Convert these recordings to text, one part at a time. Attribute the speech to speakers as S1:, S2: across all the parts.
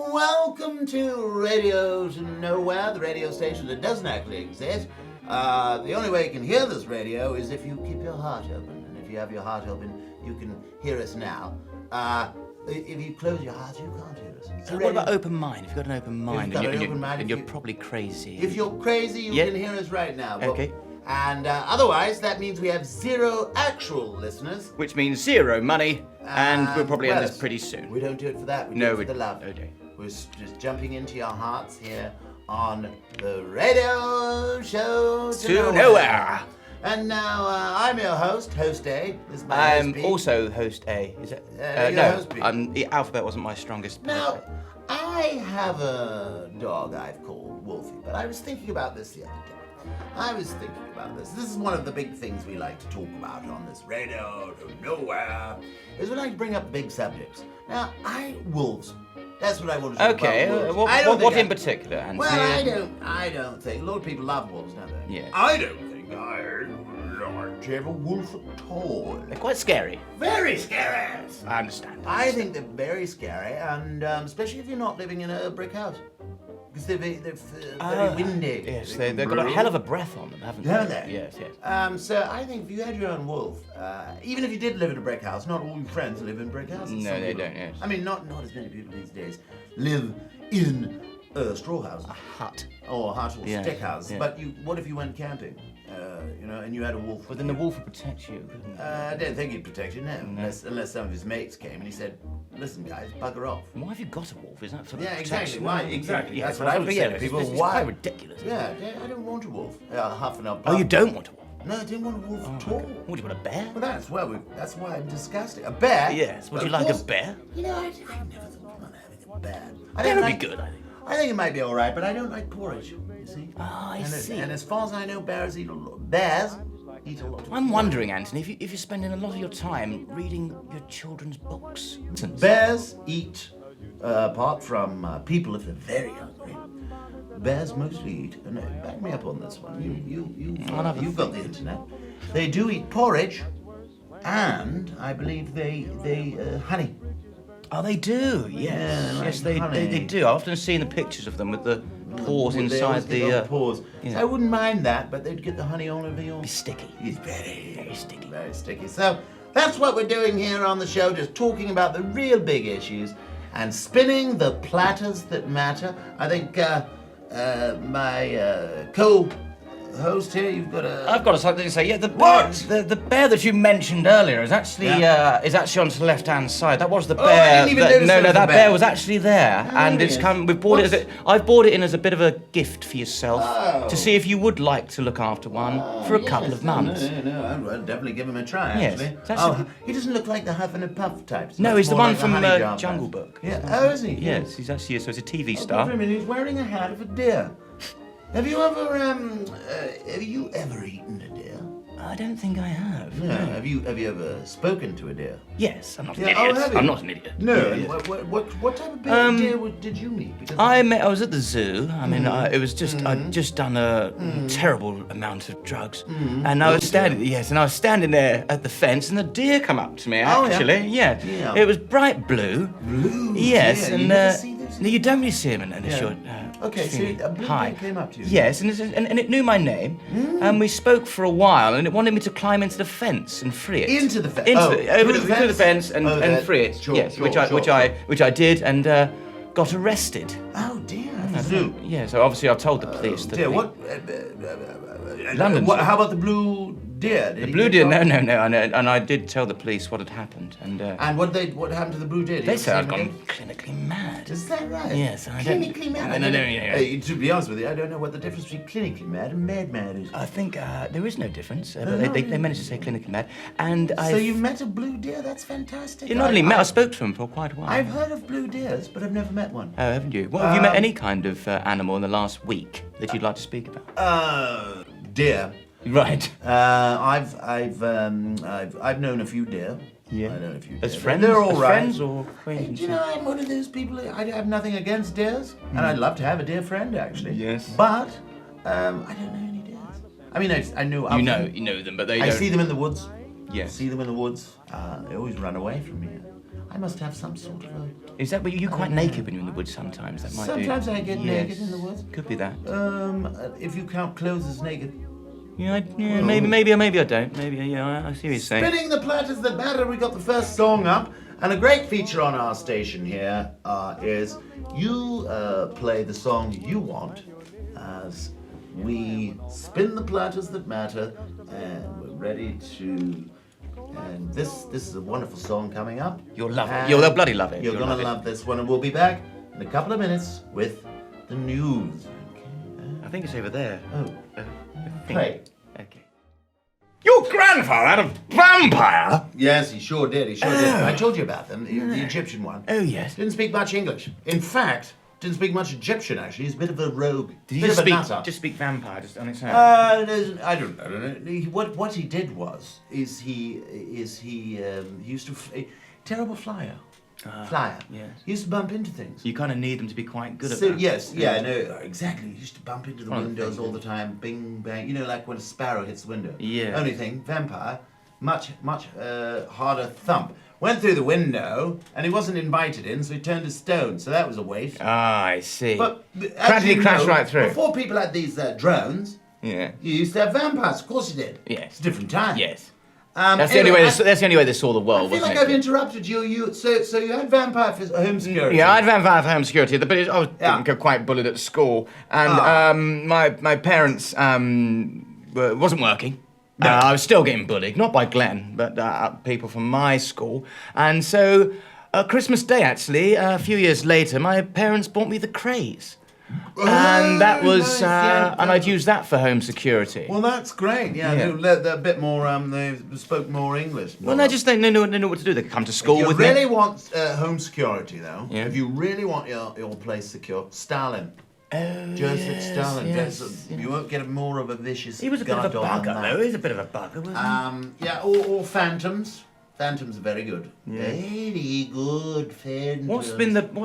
S1: welcome to Radio to Nowhere, the radio station that doesn't actually exist. The only way you can hear this radio is if you keep your heart open. And if you have your heart open, you can hear us now. If you close your heart, you can't hear us.
S2: So what about open mind? If you've got an open mind,
S1: and
S2: you're probably crazy.
S1: If you're crazy, you can hear us right now.
S2: Okay.
S1: And otherwise, that means we have 0 actual listeners.
S2: Which means 0 money, and we'll probably end this pretty soon.
S1: We don't do it for that. We do it for the love. Okay. We're just jumping into your hearts here on the radio show to nowhere. And now I'm your host A. This is my host B.
S2: I'm also host A. Is it?
S1: No, host B.
S2: The alphabet wasn't my strongest.
S1: Now, I have a dog I've called Wolfie, but I was thinking about this the other day. This is one of the big things we like to talk about on this radio to nowhere, is we like to bring up big subjects. Now, wolves. That's what I want to talk about.
S2: Okay, what in particular, Anthony?
S1: Well, I don't think. A lot of people love wolves, don't they?
S2: Yeah.
S1: I don't think I like to have a wolf at all.
S2: They're quite scary.
S1: Very scary.
S2: I understand.
S1: I think they're very scary, and especially if you're not living in a brick house. Because they're very windy.
S2: Yes, they've got a hell of a breath on them, haven't they?
S1: Haven't they?
S2: Yes.
S1: So I think if you had your own wolf, even if you did live in a brick house, not all your friends live in brick houses.
S2: No, they don't, yes.
S1: I mean, not as many people these days live in a straw house.
S2: A hut.
S1: Or a hut or stick house.
S2: Yeah.
S1: But what if you went camping, and you had a wolf?
S2: But then the wolf would protect you.
S1: I don't think he'd protect you, no. Unless some of his mates came and he said, listen guys, bugger off.
S2: Why have you got a wolf? Is that for
S1: exactly.
S2: protection?
S1: Why? Exactly.
S2: Yeah,
S1: That's what I would say to people.
S2: It's
S1: Why?
S2: quite ridiculous.
S1: Yeah, I don't want a wolf. Huff and up.
S2: Oh, you don't want a wolf?
S1: No, I didn't want a wolf at all.
S2: What, do you want a bear?
S1: Well, that's why I'm disgusting. A bear?
S2: Yes. Would you like a bear?
S1: You know, I never thought about having a bear.
S2: That would be good, I think.
S1: I think it might be all right, but I don't like porridge. You see?
S2: I see.
S1: And as far as I know, bears eat a lot.
S2: I'm wondering, Anthony, if you're spending a lot of your time reading your children's books.
S1: Bears eat, apart from people if they're very hungry. Bears mostly eat, and back me up on this one. You've got the internet. They do eat porridge, and I believe they honey.
S2: Oh, they do. Yes, they do. I've often seen the pictures of them with the paws inside the
S1: paws.
S2: Yeah.
S1: So I wouldn't mind that, but they'd get the honey all over your.
S2: Be sticky.
S1: It's very
S2: sticky.
S1: Very sticky. So that's what we're doing here on the show, just talking about the real big issues and spinning the platters that matter. I think my co-host here, you've got a.
S2: I've got something to say. Yeah, the bear that you mentioned earlier is actually on the left-hand side. That was the bear.
S1: I didn't even notice
S2: that bear was actually there, and it's come. We've bought it. I've bought it in as a bit of a gift for yourself to see if you would like to look after one for a couple of months.
S1: No, I'll definitely give him a try. Actually. He doesn't look like the Huff and Puff type.
S2: No, he's the one from Jungle Book.
S1: Yeah. Oh, is he?
S2: Yes, he's actually so he's a TV star.
S1: Wait a minute, he's wearing a hat of a deer. Have you ever eaten a deer?
S2: I don't think I have.
S1: No. Have you ever spoken to a deer?
S2: Yes, I'm not an idiot. I'm not an idiot.
S1: No. What type of deer did you meet?
S2: I was at the zoo. I mean, it was just I'd just done a terrible amount of drugs, and I was standing there at the fence, and the deer come up to me. Actually, yeah. It was bright blue.
S1: Blue.
S2: Yes,
S1: deer.
S2: and
S1: you never see those
S2: no, you don't really see them unless you're.
S1: Okay, so a blue deer came up to you.
S2: Yes, and it knew my name, and we spoke for a while, and it wanted me to climb into the fence and free it.
S1: Into the fence?
S2: Through the fence and free it.
S1: Sure,
S2: yes,
S1: sure,
S2: which I did, and got arrested.
S1: Oh dear, at the zoo.
S2: Yeah, so obviously I've told the police that.
S1: Dear, what?
S2: London.
S1: How about the blue deer?
S2: The blue deer? No, and I did tell the police what had happened, and.
S1: And what happened to the blue deer?
S2: They said I'd gone clinically mad.
S1: Is that right?
S2: Yes, I don't.
S1: Clinically mad. To be honest with you, I don't know what the difference between clinically mad and mad is.
S2: I think there is no difference. But they managed to say clinically mad, and
S1: So you met a blue deer? That's fantastic.
S2: You not only met, I spoke to him for quite a while.
S1: I've heard of blue deers, but I've never met one.
S2: Oh, haven't you? Well, have you met any kind of animal in the last week that you'd like to speak about?
S1: Deer.
S2: Right.
S1: I've known a few deer.
S2: Yeah.
S1: I know a few deer.
S2: As friends?
S1: They're all right.
S2: Friends or acquaintances?
S1: You know, I'm one of those people. I have nothing against deers, and I'd love to have a deer friend actually.
S2: Yes.
S1: But I don't know any deers. I mean, I know.
S2: You know them, but they don't.
S1: I see them in the woods.
S2: Yes.
S1: See them in the woods. They always run away from me. I must have some sort of a...
S2: Is that where you're quite naked when you're in the woods sometimes? That might
S1: Sometimes I get
S2: Yes.
S1: naked in the woods.
S2: Could be that.
S1: If you count clothes as naked.
S2: Maybe I don't. Maybe, yeah, I see what you're saying.
S1: Spinning the platters that matter, we got the first song up. And a great feature on our station here is you play the song you want as we spin the platters that matter, and we're ready to... And this is a wonderful song coming up.
S2: You'll love it. You'll bloody love it.
S1: You're going to love this one, and we'll be back in a couple of minutes with the news.
S2: I think it's over there.
S1: Oh,
S2: I
S1: play.
S2: Okay. Your grandfather had a vampire?
S1: Yes, he sure did. He sure did. I told you about them, the Egyptian one.
S2: Oh, yes.
S1: Didn't speak much English. In fact, didn't speak much Egyptian, actually. He's a bit of a rogue.
S2: Did he
S1: bit
S2: just
S1: of a nutter.
S2: just speak vampire just on its own?
S1: I don't know. What he did was he used to terrible flyer. Flyer.
S2: Yes.
S1: He used to bump into things.
S2: You kind of need them to be quite good at
S1: So
S2: that.
S1: yes, yeah, no, exactly. He used to bump into the
S2: One of the
S1: windows
S2: things,
S1: all the time, bing bang. You know, like when a sparrow hits the window.
S2: Yeah.
S1: Only thing, vampire, much harder thump. Went through the window, and he wasn't invited in, so he turned to stone. So that was a waste.
S2: Ah, I see.
S1: But
S2: Practically crashed right through.
S1: Before people had these drones,
S2: Yeah.
S1: you used to have vampires. Of course you did.
S2: Yes.
S1: It's a different time.
S2: Yes. That's the only way. That's the only way they saw the world.
S1: I feel
S2: wasn't
S1: like I've
S2: it?
S1: interrupted you. So you had vampire for home security.
S2: Yeah, I had vampire for home security, but I was getting quite bullied at school, and my parents wasn't working.
S1: No.
S2: I was still getting bullied, not by Glenn, but people from my school. And so, Christmas Day, actually, a few years later, my parents bought me the craze. And that was,
S1: nice,
S2: and I'd use that for home security.
S1: Well, that's great. Yeah,
S2: Yeah.
S1: they're a bit more. They spoke more English.
S2: Well, no, just they know what to do. They could come to school
S1: If you
S2: with
S1: really
S2: me.
S1: want home security, though,
S2: Yeah.
S1: if you really want your place secure, Stalin.
S2: Oh,
S1: Joseph
S2: yes,
S1: Stalin.
S2: yes,
S1: You won't get more of a vicious
S2: He was a bit of a
S1: guard dog than
S2: bugger,
S1: that.
S2: though. He was a bit of a bugger, wasn't he?
S1: Yeah, or Phantoms. Phantoms are very good.
S2: Yeah.
S1: Very good Phantoms.
S2: What's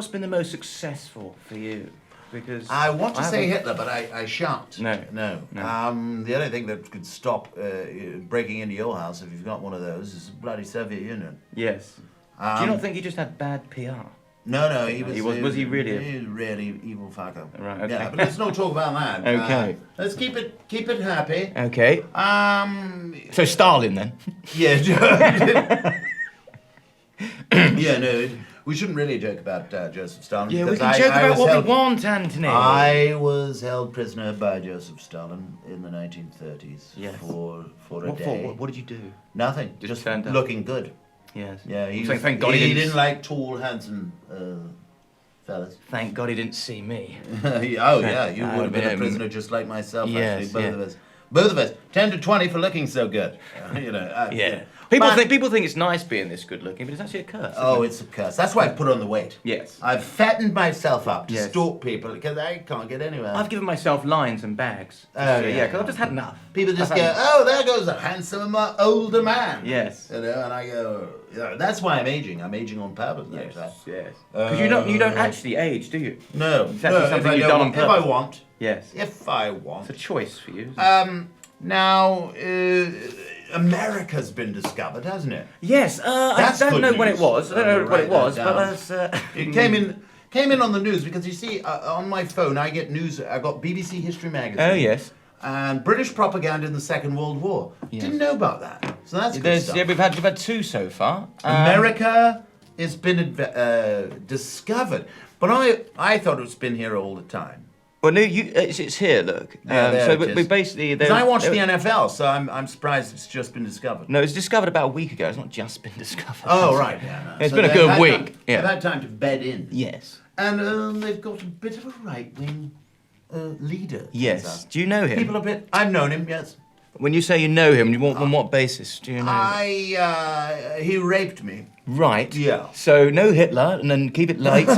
S2: been the most successful for you? Because
S1: I want to say
S2: haven't-
S1: Hitler, but I shan't.
S2: No.
S1: No.
S2: No.
S1: The only thing that could stop breaking into your house, if you've got one of those, is the bloody Soviet Union.
S2: Yes. Do you not think he just had bad PR?
S1: No, he was.
S2: Was he really?
S1: He was really evil fucker.
S2: Right, okay.
S1: Yeah, but let's not talk about that.
S2: Okay.
S1: Let's keep it happy.
S2: Okay. So Stalin then?
S1: Yeah. Yeah, no, we shouldn't really joke about Joseph Stalin.
S2: Yeah, we
S1: because
S2: can joke
S1: I
S2: about
S1: was
S2: what
S1: held,
S2: we want, Anthony.
S1: I was held prisoner by Joseph Stalin in the 1930s
S2: Yes.
S1: for a
S2: What
S1: day.
S2: for? What did you do?
S1: Nothing.
S2: Just
S1: Just
S2: turned up.
S1: looking good.
S2: Yes.
S1: Yeah,
S2: Thank God he
S1: didn't like tall, handsome fellas.
S2: Thank God he didn't see me.
S1: Oh yeah, you
S2: I
S1: would have been a
S2: mean,
S1: prisoner just like myself.
S2: yes,
S1: Actually, both
S2: yeah.
S1: of us. Both of us. 10 to 20 for looking so good.
S2: Yeah.
S1: But-
S2: People think it's nice being this good looking, but it's actually a curse.
S1: Oh,
S2: isn't it?
S1: it's a curse. That's why I've put on the weight.
S2: Yes.
S1: I've fattened myself up to
S2: Yes.
S1: stalk people because I can't get anywhere.
S2: I've given myself lines and bags.
S1: Oh,
S2: yeah,
S1: yeah.
S2: because I've just had enough.
S1: People just
S2: I've
S1: go,
S2: had-
S1: oh, there goes a handsome older man.
S2: Yes.
S1: You know, and I go, that's why I'm aging. I'm aging on purpose.
S2: Yes.
S1: Yes.
S2: Yes. Because you don't actually age, do you?
S1: No.
S2: It's actually
S1: no,
S2: something
S1: if I
S2: you've
S1: don't
S2: done on
S1: want- If I
S2: purpose.
S1: want.
S2: Yes.
S1: If I want.
S2: It's a choice for you. Isn't it?
S1: Now, America's been discovered, hasn't it?
S2: Yes. I
S1: That's
S2: don't
S1: good
S2: know when
S1: news.
S2: it was. I don't know when
S1: Write
S2: it was,
S1: that
S2: but
S1: down.
S2: that's.
S1: It came in on the news because you see, on my phone I get news. I got BBC History magazine.
S2: Oh yes.
S1: And British propaganda in the Second World War.
S2: Yes.
S1: Didn't know about that. So that's good
S2: There's,
S1: stuff.
S2: yeah, we've had two so far.
S1: America has been discovered, but I thought it's been here all the time.
S2: Well, no, it's here. Look.
S1: There
S2: So
S1: it
S2: we
S1: is.
S2: basically.
S1: Because I watch the NFL, so I'm surprised it's just been discovered.
S2: No, it was discovered about a week ago. It's not just been discovered.
S1: Oh right, yeah. No.
S2: It's
S1: So
S2: been a
S1: they've
S2: good
S1: had
S2: week.
S1: time-
S2: Yeah.
S1: They've had time to bed in.
S2: Yes.
S1: And they've got a bit of a right-wing leader.
S2: Yes. Do you know him?
S1: People a bit. I've known him, yes.
S2: When you say you know him, on what basis do you know him?
S1: He raped me.
S2: Right.
S1: Yeah.
S2: So no Hitler, and then keep it light.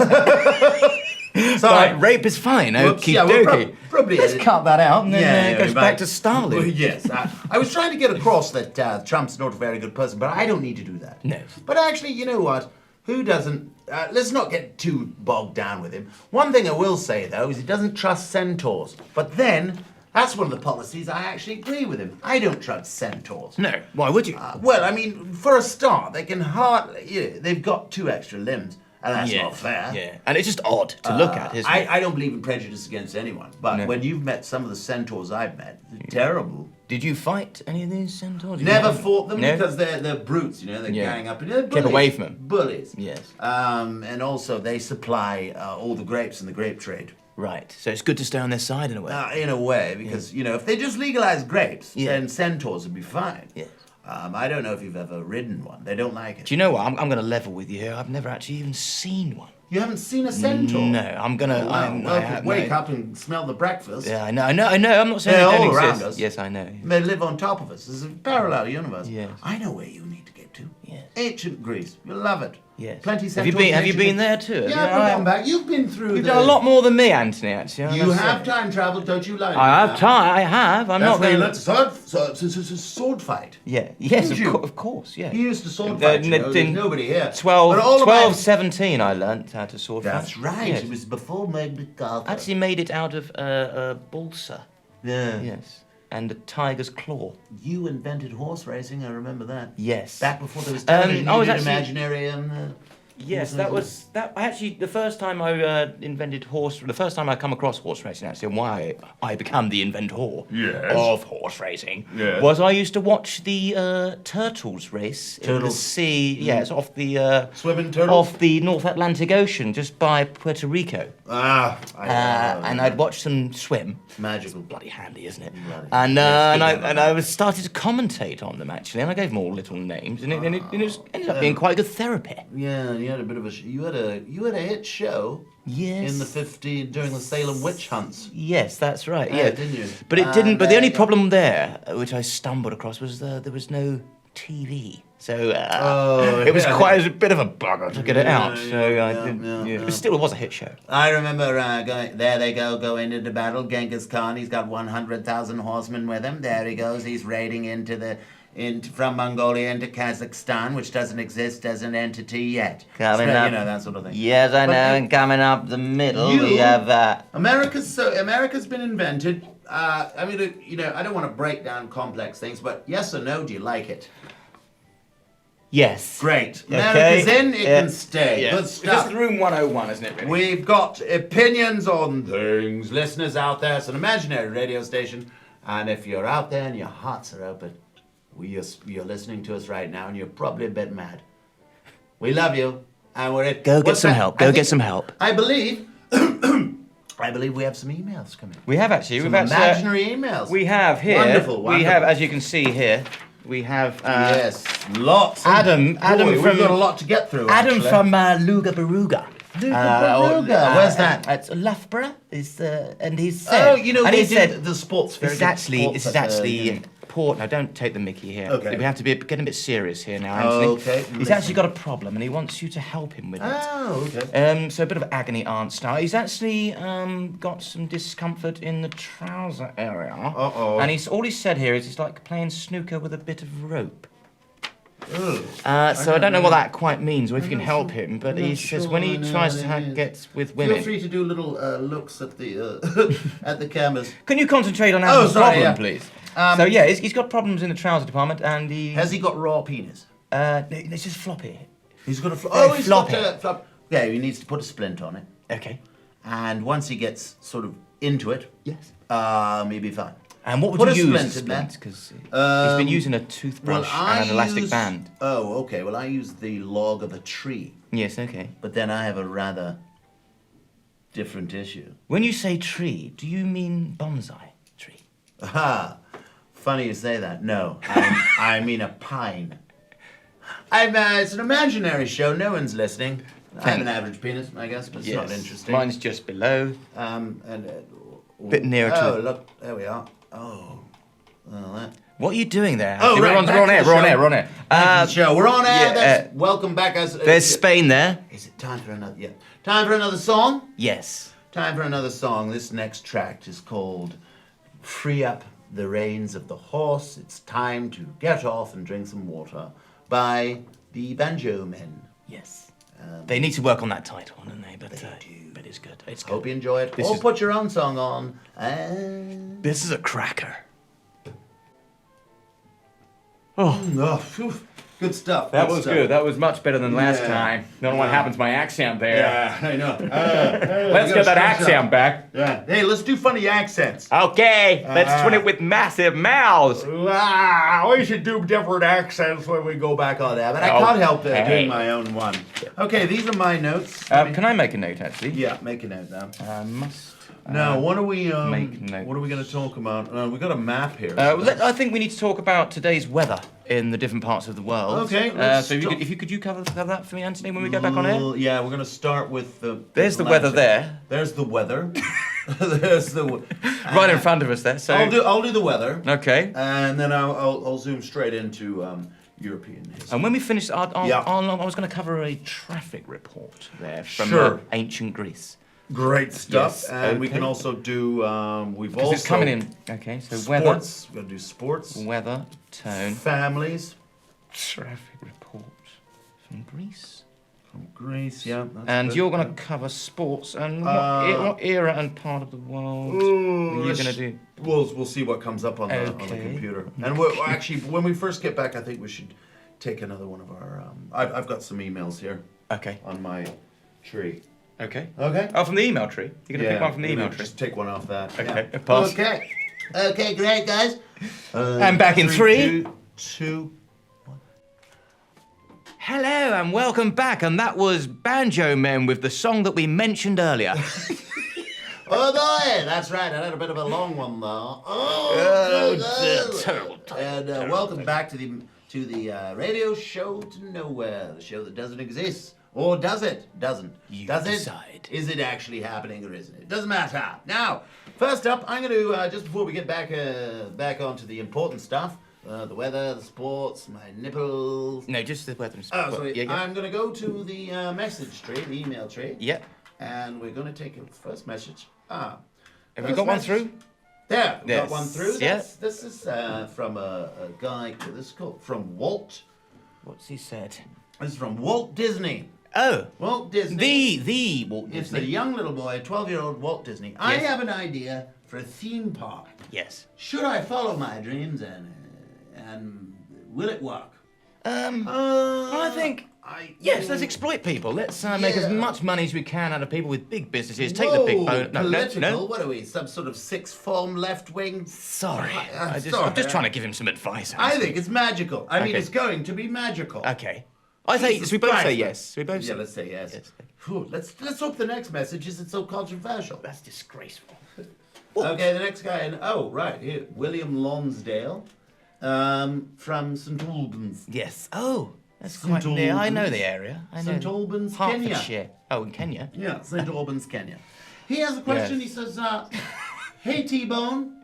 S1: Sorry.
S2: But rape is fine.
S1: Whoops,
S2: Okie
S1: yeah, we'll
S2: dokie.
S1: probably
S2: Let's
S1: edit-
S2: cut that out, and then it goes
S1: we
S2: back
S1: might-
S2: to Stalin.
S1: Well, yes. I was trying to get across that Trump's not a very good person, but I don't need to do that.
S2: No.
S1: But actually, you know what? Who doesn't? Let's not get too bogged down with him. One thing I will say, though, is he doesn't trust centaurs. But then, That's one of the policies I actually agree with him. I don't trust centaurs.
S2: No, why would you?
S1: Well, I mean, for a start, they can hardly, they've got 2 extra limbs, and that's not fair.
S2: Yeah, and it's just odd to look at, isn't it?
S1: I don't believe in prejudice against anyone, but when you've met some of the centaurs I've met, they're terrible.
S2: Did you fight any of these centaurs?
S1: Never fought them because they're brutes, you know, they're gang up. They're
S2: keep away from them.
S1: Bullies.
S2: Yes.
S1: And also, they supply all the grapes in the grape trade.
S2: Right, so it's good to stay on their side in a way.
S1: In a way, because, you know, if they just legalize grapes, then centaurs would be fine.
S2: Yes.
S1: I don't know if you've ever ridden one. They don't like it.
S2: Do you know what? I'm going to level with you here. I've never actually even seen one.
S1: You haven't seen a centaur?
S2: No, I'm going to...
S1: Well, wake up and smell the breakfast.
S2: Yeah, I know. I'm not saying
S1: They're
S2: they don't
S1: all around
S2: exist.
S1: us.
S2: Yes, I know.
S1: They live on top of us. There's a parallel universe.
S2: Yes.
S1: I know where you need to get to.
S2: Yes.
S1: Ancient Greece. You'll love it.
S2: Yes.
S1: Plenty
S2: Have you been there too?
S1: Yeah, I've gone back. You've been through
S2: You've done a lot more than me, Anthony, actually.
S1: You have time travel, don't you, like?
S2: I have time. I have. I'm not going
S1: to sword fight.
S2: Yeah. Yes,
S1: Did you?
S2: of course, yeah.
S1: You used to sword fight, you know, there's nobody here.
S2: 12, 17 I learnt how to sword fight.
S1: That's right.
S2: Yes.
S1: It was before Magna Carta.
S2: I actually made it out of balsa.
S1: Yeah.
S2: Yes. And a tiger's claw.
S1: You invented horse racing, I remember that.
S2: Yes.
S1: Back before there was television,
S2: I was
S1: you did
S2: actually-
S1: imaginary...
S2: Yes, that was that. Actually, the first time I the first time I come across horse racing, actually, and why I became the inventor of horse racing, was I used to watch the turtles race in the sea. Yes, off the
S1: swimming turtles
S2: off the North Atlantic Ocean, just by Puerto Rico. And I'd watch them swim.
S1: Magical,
S2: bloody handy, isn't it? And I was started to commentate on them actually, and I gave them all little names, and it ended up being quite good therapy.
S1: Yeah. You had a bit of you had a hit show.
S2: Yes.
S1: In the during the Salem witch hunts.
S2: Yes, that's right. Yeah,
S1: didn't you?
S2: But it didn't. But the only problem there, which I stumbled across, was there was no TV. So it was quite a bit of a bugger to get it out. So I didn't. But still, it was a hit show.
S1: I remember going. There they go into battle. Genghis Khan. He's got 100,000 horsemen with him. There he goes. He's raiding from Mongolia into Kazakhstan, which doesn't exist as an entity yet.
S2: Coming up,
S1: you know, that sort of thing.
S2: Yes, I know. And coming up the middle, we have
S1: America's been invented. I mean, you know, I don't want to break down complex things, but yes or no, do you like it?
S2: Yes.
S1: Great. America's in, it can stay.
S2: Yeah.
S1: Good stuff.
S2: This is room 101, isn't it, really?
S1: We've got opinions on things. Listeners out there, it's an imaginary radio station, and if you're out there and your hearts are open, you're listening to us right now, and you're probably a bit mad. We love you, and we're at...
S2: Go get some help. Go get some help.
S1: I believe we have some emails coming.
S2: We have actually.
S1: Some imaginary emails.
S2: We have here.
S1: Wonderful.
S2: We have, as you can see here, we have...
S1: yes, lots.
S2: Adam
S1: we've got a lot to get through,
S2: Adam from Luga Baruga.
S1: Where's that?
S2: It's Loughborough. And he said...
S1: Oh, you know, they did the sports.
S2: This is actually... Now, don't take the mickey here.
S1: Okay.
S2: We have to be getting a bit serious here now, Anthony.
S1: Okay.
S2: He's actually got a problem, and he wants you to help him with it.
S1: Oh, okay.
S2: So a bit of agony aunt style. He's actually got some discomfort in the trouser area.
S1: Uh-oh.
S2: And all he said here is he's like playing snooker with a bit of rope.
S1: Ugh.
S2: So I don't know what that quite means, or if you can help him, but he says when he tries to get with women...
S1: Feel free to do little looks at the at the cameras.
S2: Can you concentrate on Adam's problem, please? So yeah, he's got problems in the trouser department, and he...
S1: Has he got raw penis?
S2: It's just floppy.
S1: He's got a
S2: he's floppy.
S1: Flop. Yeah, he needs to put a splint on it.
S2: Okay.
S1: And once he gets sort of into it,
S2: yes,
S1: he'll be fine.
S2: And what would you use a splint? Because he's been using a toothbrush and an elastic band.
S1: Oh, okay. Well, I use the log of a tree.
S2: Yes, okay.
S1: But then I have a rather different issue.
S2: When you say tree, do you mean bonsai tree?
S1: Aha. Funny you say that. No, I mean a pine. It's an imaginary show. No one's listening. I have an average penis, I guess, but it's not interesting.
S2: Mine's just below. Bit nearer to.
S1: Oh, look, there we are. Oh, that.
S2: What are you doing there?
S1: Oh, right,
S2: we're on air. We're on air.
S1: We're on air. Welcome back, guys.
S2: There's Spain there.
S1: Is it time for another? Yeah. Time for another song?
S2: Yes.
S1: Time for another song. This next track is called "Free Up the Reins of the Horse. It's Time to Get Off and Drink Some Water" by the Banjo Men.
S2: Yes. They need to work on that title, don't they? But it's good. It's good.
S1: Hope you enjoy it. Or put your own song on.
S2: This is a cracker.
S1: Phew. Good stuff.
S2: That was good. That was much better than last time. Don't know what happened to my accent there.
S1: Yeah, I know.
S2: Let's get that accent back.
S1: Yeah. Hey, let's do funny accents.
S2: Okay, let's twin it with massive mouths.
S1: We should do different accents when we go back on that. But I can't help doing my own one. Okay, these are my notes.
S2: Can I make a note, actually?
S1: Yeah, make a note now.
S2: Must.
S1: Now, what are we?
S2: Make notes.
S1: What are we going to talk about? We got a map here.
S2: I think we need to talk about today's weather in the different parts of the world.
S1: Okay.
S2: So if you could cover that for me, Anthony, when we go back on air?
S1: Yeah, we're going to start with the.
S2: There's the weather there.
S1: There's the weather. There's the.
S2: Right in front of us there. So
S1: I'll do the weather.
S2: Okay.
S1: And then I'll zoom straight into European history.
S2: And when we finish, I was going to cover a traffic report there from ancient Greece.
S1: Great stuff,
S2: Yes,
S1: and we can also do. We've also.
S2: It's coming in. Okay, so
S1: sports.
S2: weather.
S1: We're gonna do sports.
S2: Weather, tone.
S1: Families.
S2: Traffic report from Greece.
S1: From Greece, yeah.
S2: And you're going to cover sports and what era and part of the world you're going to do?
S1: We'll see what comes up on the computer. And we're actually, when we first get back, I think we should take another one of our. I've got some emails here.
S2: Okay.
S1: On my tree.
S2: Okay.
S1: Okay.
S2: Oh, from the email tree. You're gonna pick one from the email tree.
S1: Just take one off that.
S2: Okay.
S1: Yeah.
S2: Pass.
S1: Okay. Okay, great, guys.
S2: And back in 3,
S1: 2, 1.
S2: Hello and welcome back. And that was Banjo Men with the song that we mentioned earlier.
S1: Oh boy, that's right. I had a bit of a long one though.
S2: Terrible.
S1: And welcome back to the radio show to nowhere, the show that doesn't exist. Or does it? Doesn't. Does it?
S2: Decide.
S1: Is it actually happening or isn't it? It doesn't matter. Now, first up, I'm going to, just before we get back onto the important stuff, the weather, the sports, my nipples.
S2: No, just the weather and sports.
S1: Oh, sorry. Yeah. I'm going to go to the message tree, the email tree.
S2: Yep.
S1: And we're going to take a first message.
S2: Have we got one through?
S1: There, we
S2: yes.
S1: got one through.
S2: Yeah.
S1: This is from a guy, this is called, from Walt.
S2: What's he said?
S1: This is from Walt Disney.
S2: Oh.
S1: Walt Disney.
S2: The Walt Disney.
S1: It's a young little boy, 12-year-old Walt Disney. Yes. I have an idea for a theme park.
S2: Yes.
S1: Should I follow my dreams and will it work?
S2: I think. Yes, let's exploit people. Let's make as much money as we can out of people with big businesses. Take the big bonus.
S1: No. What are we? Some sort of sixth form left wing?
S2: Sorry. I'm just trying to give him some advice.
S1: I think it's magical. I mean, it's going to be magical.
S2: Okay. I say we both say yes. We both.
S1: Yeah, let's say yes. Whew, let's hope the next message isn't so controversial.
S2: That's disgraceful.
S1: Okay, the next guy. Right here, William Lonsdale, from St Albans.
S2: Yes. Oh, that's quite near. I know the area. I know.
S1: St Albans,
S2: Hertfordshire.
S1: Kenya.
S2: Oh, in Kenya.
S1: Yeah, St Albans, Kenya. He has a question. He says, "Hey T-Bone."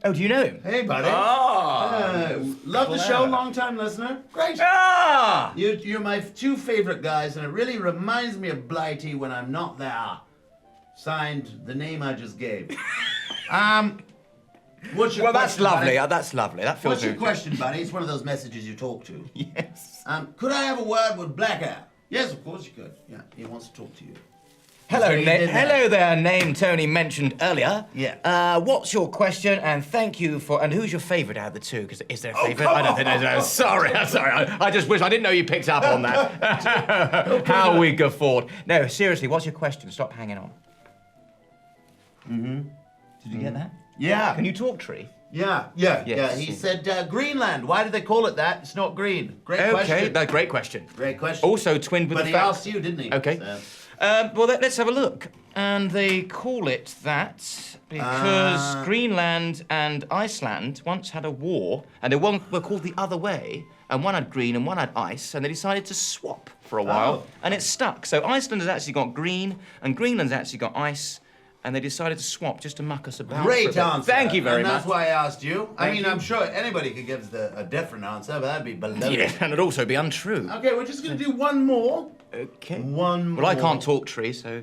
S2: Oh, do you know him?
S1: Hey, buddy. Love the show, long-time listener. Great. You're my two favorite guys, and it really reminds me of Blighty when I'm not there. Signed, the name I just gave. What's your question,
S2: that's lovely.
S1: Buddy?
S2: That's lovely. That feels
S1: What's your
S2: good.
S1: question, buddy? It's one of those messages you talk to.
S2: Yes.
S1: Could I have a word with Blacky? Yes, of course you could. Yeah, he wants to talk to you.
S2: Hello, hello there, name Tony mentioned earlier.
S1: Yeah.
S2: What's your question? And thank you for. And who's your favourite out of the two? Because is there a favourite?
S1: Come
S2: I don't think there's.
S1: on.
S2: Sorry. I just wish I didn't know you picked up on that. How we guffawed. No, seriously, what's your question? Stop hanging on. Did you get that?
S1: Yeah.
S2: Can you talk, Tree?
S1: Yeah. He said Greenland. Why do they call it that? It's not green. Great question.
S2: Okay, great question.
S1: Great question.
S2: Also twinned with
S1: but
S2: the
S1: he
S2: fact.
S1: asked you, didn't he?
S2: Okay.
S1: So.
S2: Well, let's have a look. And they call it that because Greenland and Iceland once had a war, and they were called the other way, and one had green and one had ice, and they decided to swap for a while, and it stuck. So Iceland has actually got green, and Greenland's actually got ice, and they decided to swap just to muck us about.
S1: Great answer.
S2: Thank you very much.
S1: And that's why I asked you. I mean, I'm sure anybody could give us a different answer, but that'd be below.
S2: Yeah, and it'd also be untrue.
S1: Okay, we're just going to do one more.
S2: Okay.
S1: One more.
S2: Well, I can't talk, Tree, so...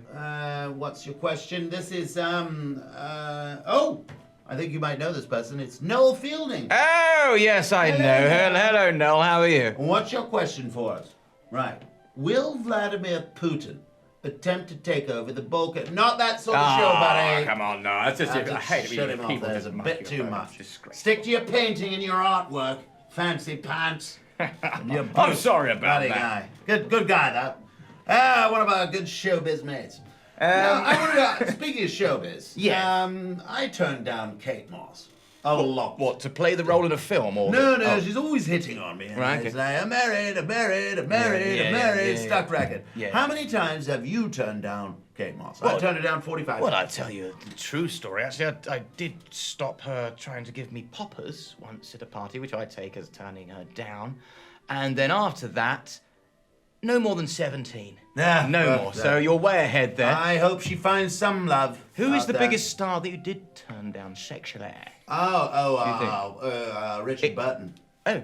S1: What's your question? This is, oh! I think you might know this person. It's Noel Fielding.
S2: Oh, yes, I know. Hello, Noel. How are you?
S1: What's your question for us? Right. Will Vladimir Putin attempt to take over the Balkan? Not that sort of show, buddy.
S2: Come on, no. That's just, I hate
S1: Shut him off.
S2: people
S1: There's a
S2: just
S1: bit
S2: muck
S1: too
S2: you
S1: much.
S2: about. Disgraceful.
S1: Stick to your painting and your artwork, fancy pants.
S2: I'm sorry about that.
S1: Guy. Good guy, though. One of our good showbiz mates. Now, I wanted to, speaking of showbiz,
S2: yes.
S1: I turned down Kate Moss. A lot.
S2: What, to play the role in a film? Or
S1: No, she's always hitting on me.
S2: Right,
S1: It's
S2: okay.
S1: like, I'm married, stuck record.
S2: Yeah.
S1: How many times have you turned down Kate Moss? I
S2: Well,
S1: turned her down 45
S2: Well,
S1: times.
S2: I'll tell you a true story. Actually, I did stop her trying to give me poppers once at a party, which I take as turning her down. And then after that, no more than 17.
S1: Yeah,
S2: no more. So you're way ahead there.
S1: I hope she finds some love.
S2: Who is
S1: out
S2: the
S1: there.
S2: biggest star that you did turn down sexually?
S1: Richard Burton.
S2: Oh,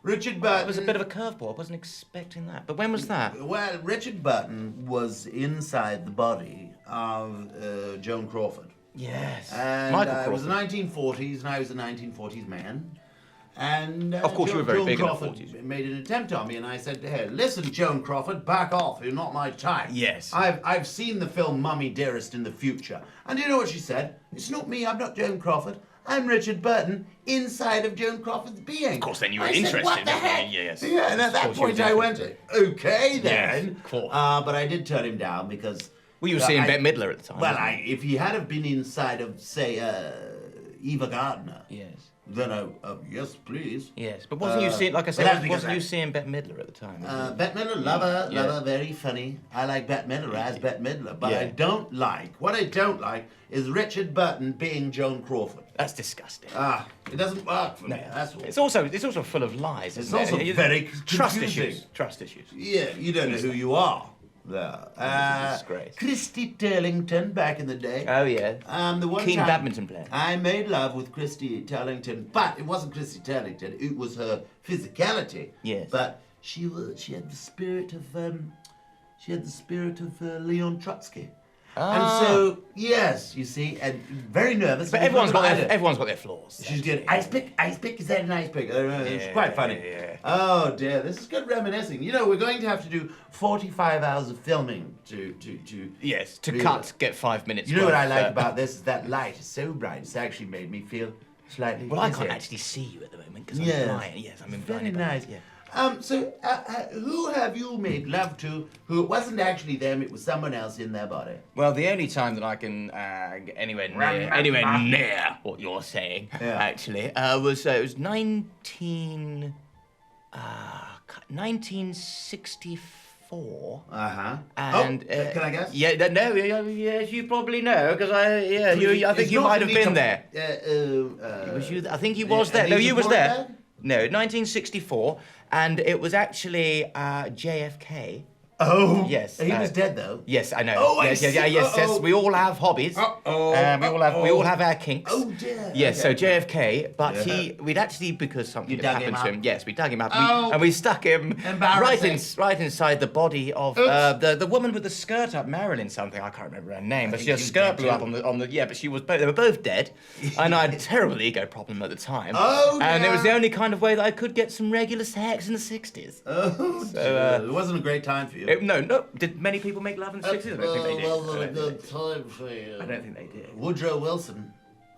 S1: Richard
S2: that
S1: Burton.
S2: was a bit of a curveball. I wasn't expecting that. But when was that?
S1: Well, Richard Burton was inside the body of Joan Crawford.
S2: Yes.
S1: And
S2: Michael
S1: it was the
S2: Crawford.
S1: 1940s, and I was a 1940s man. And
S2: Of course, you were very
S1: Joan
S2: big in the
S1: Crawford
S2: 40s.
S1: made an attempt on me, and I said to her, "Listen, Joan Crawford, back off. You're not my type."
S2: Yes.
S1: I've seen the film Mummy Dearest in the future, and do you know what she said? It's not me. I'm not Joan Crawford. I'm Richard Burton inside of Joan Crawford's being.
S2: Of course, then you were
S1: I said,
S2: interested.
S1: what the heck?
S2: Yes.
S1: Yeah, and at
S2: Of
S1: that
S2: course you
S1: point
S2: were
S1: I went, okay then.
S2: Yes, of course.
S1: But I did turn him down because.
S2: Well, you were seeing Bette Midler at the time.
S1: Well,
S2: weren't you?
S1: if he had have been inside of, say, Eva Gardner,
S2: Yes.
S1: then yes, please.
S2: Yes, but wasn't you seeing, like I
S1: but
S2: said,
S1: that's because
S2: wasn't you seeing Bette Midler at the time?
S1: Bette Midler, love her,
S2: Yeah.
S1: very funny. I like Bette Midler as Bette Midler, but
S2: Yeah.
S1: what I don't like is Richard Burton being Joan Crawford.
S2: That's disgusting.
S1: It doesn't work for me, that's all.
S2: It's also full of lies.
S1: It's
S2: Isn't
S1: also
S2: it?
S1: very
S2: trust
S1: confusing.
S2: issues. Trust issues.
S1: Yeah, you don't know who you are. There.
S2: It's a disgrace.
S1: Christy Turlington back in the day.
S2: Oh yeah.
S1: The one
S2: Keen
S1: time
S2: badminton player.
S1: I made love with Christy Turlington, but it wasn't Christy Turlington. It was her physicality.
S2: Yes.
S1: But she had the spirit of Leon Trotsky. And so yes, you see, and very nervous.
S2: But
S1: and
S2: everyone's got
S1: it.
S2: everyone's got their flaws.
S1: She's good. Ice pick. Is that an ice pick? It's
S2: Yeah,
S1: quite funny.
S2: yeah.
S1: Oh dear, this is good reminiscing. You know, we're going to have to do 45 hours of filming to
S2: Yes, to
S1: Yeah.
S2: cut, get 5 minutes.
S1: You know what I
S2: worth,
S1: like about this is that light is so bright. It's actually made me feel slightly.
S2: Well, I can't
S1: dizzy.
S2: actually see you at the moment because
S1: Yes.
S2: I'm blind. Yes, I'm in
S1: Very
S2: blind.
S1: nice.
S2: Yeah.
S1: So, who have you made love to who it wasn't actually them, it was someone else in their body?
S2: Well, the only time that I can get anywhere near what you're saying,
S1: Yeah.
S2: actually, was it was 1964.
S1: Uh-huh.
S2: And
S1: can I guess?
S2: Yeah, yes, you probably know because I think
S1: It's
S2: you
S1: not
S2: might have
S1: Anita-
S2: been there.
S1: Was
S2: You, I think he was there. No,
S1: Anita
S2: you was there.
S1: Borgberg?
S2: No, 1964, and it was actually JFK.
S1: Oh.
S2: Yes,
S1: He was dead though.
S2: Yes, I know.
S1: Oh, I
S2: yes,
S1: see.
S2: yes.
S1: Uh-oh.
S2: We all have hobbies.
S1: Uh-oh.
S2: We all have our kinks.
S1: Oh dear.
S2: Yes, so
S1: Okay.
S2: JFK, but
S1: Yeah.
S2: we'd actually, because something
S1: You
S2: had
S1: dug him
S2: happened to
S1: up?
S2: him. Yes, we dug him up,
S1: Oh.
S2: and we stuck him
S1: Embarrassing.
S2: right inside the body of
S1: Oops.
S2: the woman with the skirt up, Marilyn something. I can't remember her name, but
S1: think
S2: she her
S1: you
S2: skirt
S1: did
S2: blew up
S1: too.
S2: on the. Yeah, but she was. They were both dead, and I had a terrible ego problem at the time.
S1: Oh,
S2: and it was the
S1: dear.
S2: only kind of way that I could get some regular sex in the 60s.
S1: Oh, dear. It wasn't a great time for you.
S2: No. Did many people make love in the 60s? I don't think they did.
S1: Well,
S2: I
S1: a
S2: don't think
S1: good
S2: they did.
S1: time for you.
S2: I don't think they did.
S1: Woodrow Wilson.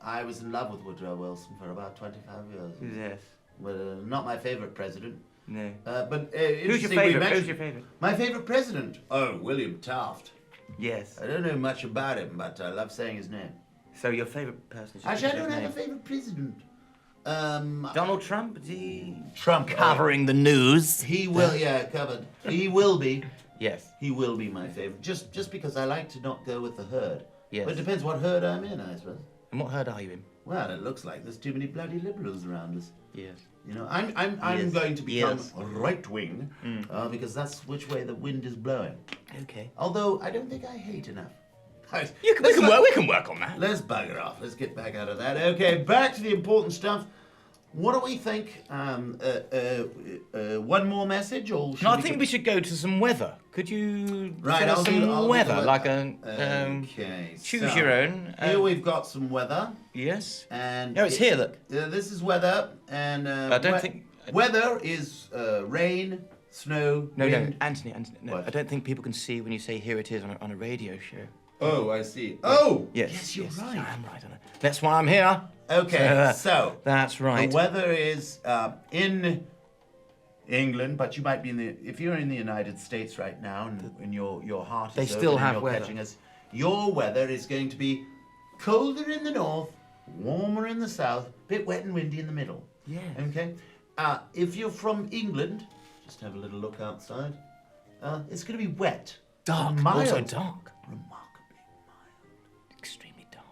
S1: I was in love with Woodrow Wilson for about 25 years.
S2: Yes.
S1: Well, not my favorite president.
S2: No.
S1: But
S2: Who's your
S1: interesting we
S2: favourite?
S1: mentioned-
S2: Who's your favourite?
S1: My favorite president? Oh, William Taft.
S2: Yes.
S1: I don't know much about him, but I love saying his name.
S2: So your favourite person is
S1: Actually, I
S2: his
S1: don't have
S2: name?
S1: a favorite president.
S2: Donald Trump? Is he
S1: Trump.
S2: covering the news?
S1: He will, yeah, covered. He will be.
S2: Yes.
S1: He will be my favorite. Just because I like to not go with the herd.
S2: Yes.
S1: But it depends what herd I'm in, I suppose.
S2: And what herd are you in?
S1: Well, it looks like there's too many bloody liberals around us.
S2: Yes.
S1: You know, I'm
S2: Yes.
S1: going to become
S2: Yes.
S1: right wing because that's which way the wind is blowing.
S2: Okay.
S1: Although I don't think I hate enough. Right,
S2: We
S1: let's
S2: can work on that.
S1: Let's bugger off. Let's get back out of that. Okay, back to the important stuff. What do we think? One more message, or should
S2: No, I think we should go to some weather. Could you
S1: Right,
S2: send us
S1: I'll
S2: some
S1: do the
S2: weather,
S1: weather.
S2: like a
S1: Okay,
S2: choose
S1: so
S2: your own?
S1: Here we've got some weather,
S2: Yes.
S1: and
S2: No, it's here. Look.
S1: This is weather, and
S2: I don't think-
S1: weather is rain, snow,
S2: No,
S1: wind.
S2: Anthony. No,
S1: What?
S2: I don't think people can see when you say "here it is" on a radio show.
S1: Oh, I see. Oh!
S2: Yes,
S1: you're right.
S2: I'm right on it. That's why I'm here.
S1: Okay, so
S2: that's right.
S1: the weather is in England, but you might be if you're in the United States right now and your heart
S2: They
S1: is
S2: still
S1: open and
S2: have
S1: you're
S2: weather.
S1: catching us, your weather is going to be colder in the north, warmer in the south, bit wet and windy in the middle.
S2: Yeah.
S1: Okay? If you're from England, just have a little look outside. It's going to be wet.
S2: Dark.
S1: Mild.
S2: Also dark.
S1: Remarkably mild.
S2: Extremely dark.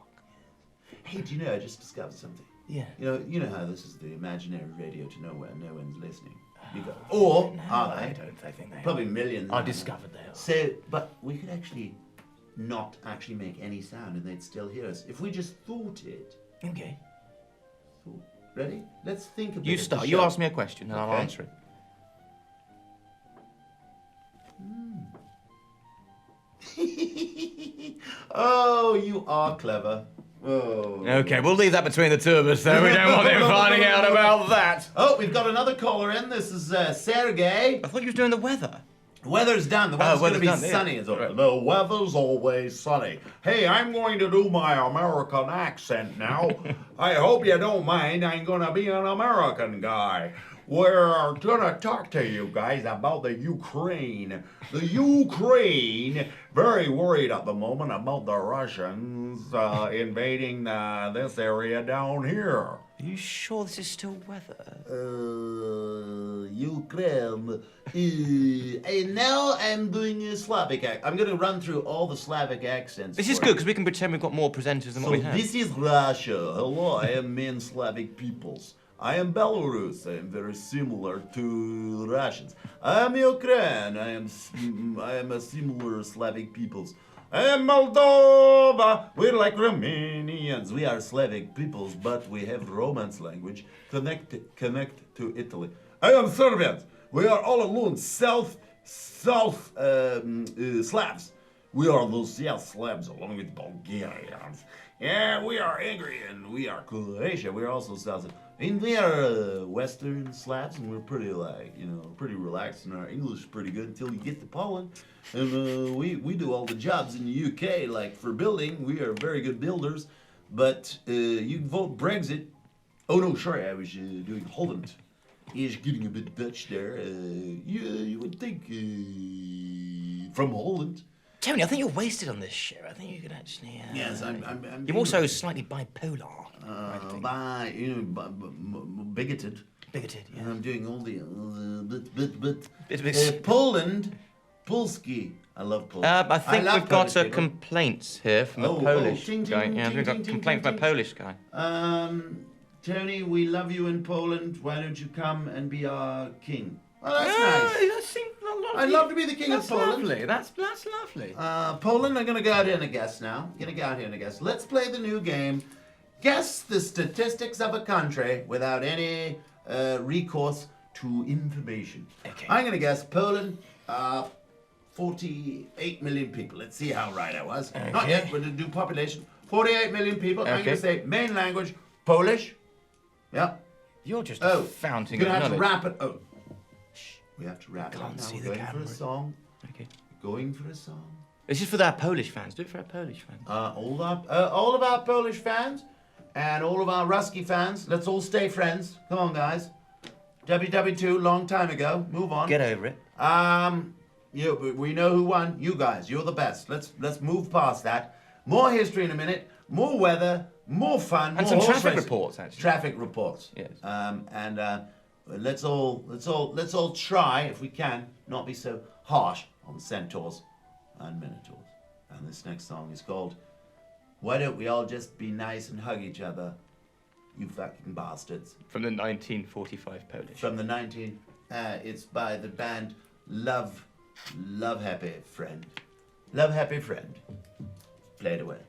S1: Hey, do you know, I just discovered something.
S2: Yeah.
S1: You know how this is the imaginary radio to nowhere, no one's listening. You go, or
S2: No,
S1: are
S2: I
S1: they?
S2: don't think they
S1: Probably
S2: are.
S1: millions.
S2: I discovered they are.
S1: So, but we could actually not actually make any sound and they'd still hear us. If we just thought it.
S2: Okay.
S1: Ready? Let's think about it.
S2: You start. You ask me a question and I'll
S1: Okay.
S2: answer it.
S1: Oh, you are clever. Oh.
S2: Okay, we'll leave that between the two of us, though. We don't want him finding out about that.
S1: Oh, we've got another caller in. This is Sergey.
S2: I thought you was doing the weather.
S1: Weather's done. The weather's going to be
S2: weather's done, yeah.
S1: sunny. It's
S2: Right.
S1: The weather's always sunny. Hey, I'm going to do my American accent now. I hope you don't mind. I'm going to be an American guy. We're going to talk to you guys about the Ukraine. The Ukraine, very worried at the moment about the Russians invading this area down here.
S2: Are you sure this is still weather?
S1: Ukraine. And now I'm doing a Slavic accent. I'm going to run through all the Slavic accents.
S2: This is
S1: for
S2: good
S1: you.
S2: because we can pretend we've got more presenters than
S1: So
S2: what we have.
S1: this is Russia. Hello, I am main Slavic peoples. I am Belarus. I am very similar to Russians. I am Ukraine. I am a similar Slavic peoples. I am Moldova. We're like Romanians. We are Slavic peoples, but we have Romance language. Connect to Italy. I am Serbians. We are all alone. South Slavs. We are those Slavs along with Bulgarians. Yeah, we are angry and we are Croatia. We are also South. And we are Western Slavs, and we're pretty pretty relaxed, and our English is pretty good until you get to Poland. And we do all the jobs in the UK, like for building. We are very good builders, but you vote Brexit. Oh no, sorry, I was doing Holland. Is getting a bit Dutch there. You would think from Holland.
S2: Tony, I think you're wasted on this show. I think you could actually.
S1: Yes, I'm
S2: You're also slightly bipolar.
S1: Bigoted.
S2: Bigoted, yeah.
S1: And I'm doing all the
S2: Bit-
S1: Poland, Polski. I love Poland.
S2: I think
S1: love
S2: we've got
S1: Polish people.
S2: complaints here from
S1: Oh,
S2: a Polish
S1: ting, ting,
S2: guy.
S1: ting,
S2: Yeah, we've got a
S1: ting,
S2: complaint
S1: ting,
S2: from a
S1: ting.
S2: Polish guy.
S1: Tony, we love you in Poland. Why don't you come and be our king? Well, that's
S2: Yeah,
S1: nice.
S2: that seems lovely.
S1: I'd love to be the king of Poland.
S2: Lovely. That's lovely.
S1: Poland, I'm going to go out here and guess now. Let's play the new game. Guess the statistics of a country without any recourse to information.
S2: Okay.
S1: I'm going to guess Poland, 48 million people. Let's see how right I was.
S2: Okay.
S1: Not yet, we're going to do population. 48 million people. I'm
S2: Okay.
S1: going to say main language, Polish. Yeah.
S2: You're just
S1: Oh,
S2: a fountain
S1: you're
S2: of
S1: going to have to
S2: knowledge.
S1: wrap it. Oh. Shh. We have to wrap it up
S2: Can't
S1: now.
S2: see
S1: We're
S2: the
S1: going for
S2: camera.
S1: a song.
S2: Okay.
S1: Going for a song.
S2: This is for our Polish fans. Do it for our Polish fans.
S1: All of our Polish fans and all of our Ruski fans, let's all stay friends. Come on, guys. WW2, long time ago. Move on.
S2: Get over it.
S1: We know who won. You guys, you're the best. Let's move past that. More history in a minute. More weather. More fun.
S2: And
S1: more
S2: some
S1: horse
S2: traffic
S1: racing.
S2: reports, actually.
S1: Traffic reports.
S2: Yes.
S1: Let's all try, if we can, not be so harsh on centaurs and minotaurs. And this next song is called "Why Don't We All Just Be Nice and Hug Each Other, You Fucking Bastards."
S2: From the 1945 Polish.
S1: From the it's by the band Love Happy Friend. Love Happy Friend. Play it away.